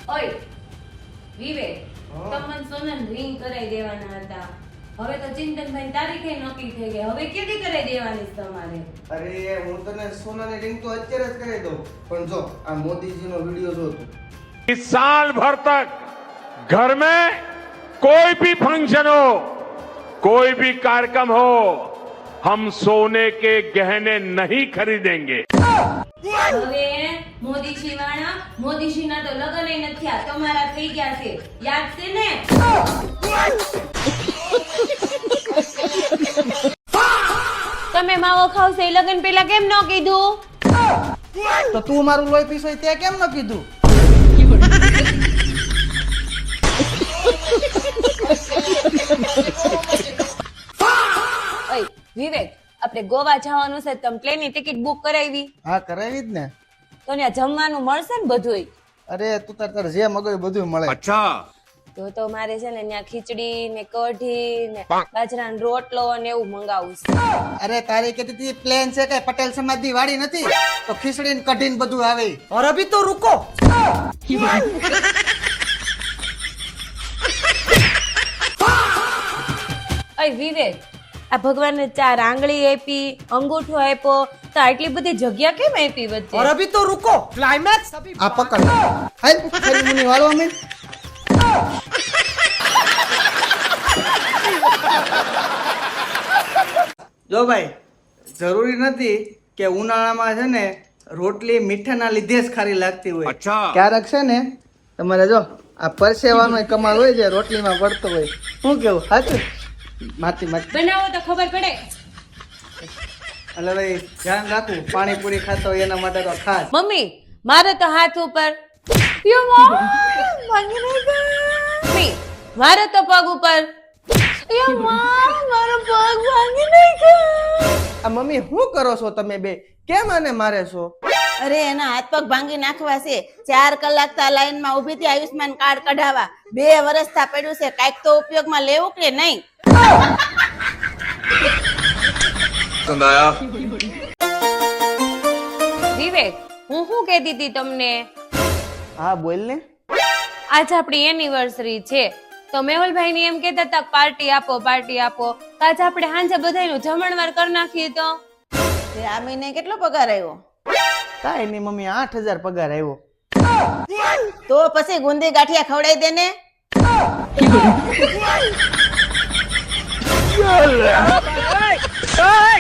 ઓય વિવેક, તમને સોનન રિંગ કરાઈ દેવાના હતા. હવે તો ચિંતનભાઈ તારીખે નક્કી થઈ ગઈ. હવે કેદી કરાઈ દેવાની છે તમારે? અરે હું તને સોનાની રિંગ તો અત્યારે જ કરી દઉં, પણ જો આ મોદીજીનો વિડિયો જો તું, इस साल भर तक घर में कोई भी फंक्शन हो, कोई भी कार्यक्रम हो, हम सोने के गहने नहीं खरीदेंगे. હવે મોદીજી વાળા, મોદીજીના તો લગ્ન ય નથી થયા, તમારા થઈ ગયા છે. યાદ છે ને? તમે માવો ખાવશે એ લગન પેલા કેમ ન કીધું? તો તું મારું લોહી પીસો તે કેમ ન કીધું? ઓય વિવેક, આપણે ગોવા જવાનું છે, તમે પ્લેનની ટિકિટ બુક કરાવી? હા કરાવી જ ને. તો ત્યાં જમવાનું મળશે ને બધુંય? અરે તું તાર જે મગજ બધું મળે. તો મારે છે ને ત્યાં ખીચડી ને કઢી ને બાજરાનો રોટલો ને એવું મંગાવું છે. અરે તારી કેટલી પ્લેન છે કે પટેલ સમાજની વાડી નથી તો ખીચડી ને કઢી ને બધું આવે. और अभी तो रुको. ઓય વિવેક, આ ભગવાનને 4 આંગળી આપી, અંગૂઠો આપ્યો, તો આટલી બધી જગ્યા કેમ આપી વચ્ચે? और अभी तो रुको. क्लाइमैक्स अभी. આ પકડ. હાલ ખાલી મુની વાળવા મે. જો ભાઈ, જરૂરી નથી કે ઉનાળામાં છે ને રોટલી મીઠાના લીધે જ ખારી લાગતી હોય. ક્યારેક છે ને તમારે જો આ પરસેવાનો કમાલ હોય છે રોટલીમાં પડતો હોય. શું કેવું સાચું? માતી માતી બનાવો તો ખબર પડે. એટલે ભાઈ ધ્યાન રાખવું, પાણીપુરી ખાતો હોય એના માટે તો ખાસ. મમ્મી, મારે તો હાથ ઉપર. મમ્મી, મારે તો પગ ઉપર. મારો પગ ભાંગી નાખ્યો. આ મમ્મી શું કરો છો તમે બે? કેમ આને મારે છો? અરે એના હાથ પગ ભાંગી નાખવા છે. 4 કલાક તા લાઈન માં ઉભી થી આયુષ્માન કાર્ડ કઢાવા. 2 વર્ષ થા પડ્યું છે, કાઈક તો ઉપયોગમાં લેવું કે નહીં? વિવેક, હું શું કહેતી હતી તમને? હા બોલ ને. આજ આપણી એનિવર્સરી છે, તો મેહુલભાઈ ની એમ કહેતા હતા પાર્ટી આપો પાર્ટી આપો. તો આજ આપણે સાંજે બધાયનું જમણવાર કરી નાખીએ તો? તે આ મહિને કેટલો પગાર આવ્યો? કાંઈ નહીં મમ્મી, 8000 પગાર આવ્યો. તો પછી ગુંદી ગાંઠિયા ખવડાવી દે ને. Hey!